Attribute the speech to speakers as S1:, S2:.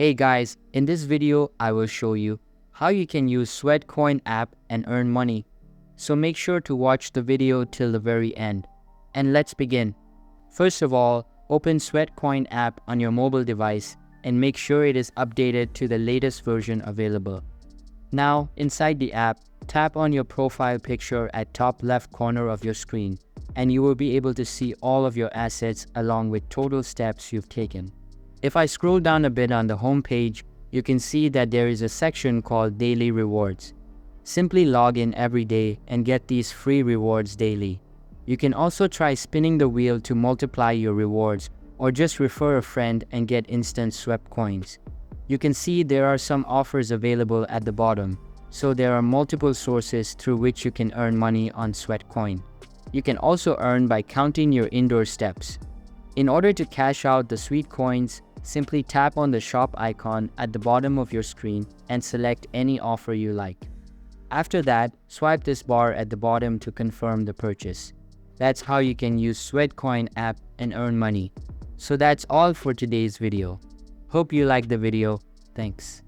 S1: Hey guys, in this video I will show you how you can use Sweatcoin app and earn money. So make sure to watch the video till the very end. And let's begin. First of all, open Sweatcoin app on your mobile device and make sure it is updated to the latest version available. Now, inside the app, tap on your profile picture at top left corner of your screen and you will be able to see all of your assets along with total steps you've taken. If I scroll down a bit on the home page, you can see that there is a section called Daily Rewards. Simply log in every day and get these free rewards daily. You can also try spinning the wheel to multiply your rewards or just refer a friend and get instant swept coins. You can see there are some offers available at the bottom, so there are multiple sources through which you can earn money on Sweatcoin. You can also earn by counting your indoor steps. In order to cash out the sweet coins, simply tap on the shop icon at the bottom of your screen and select any offer you like. After that, swipe this bar at the bottom to confirm the purchase. That's how you can use Sweatcoin app and earn money. So that's all for today's video. Hope you liked the video. Thanks.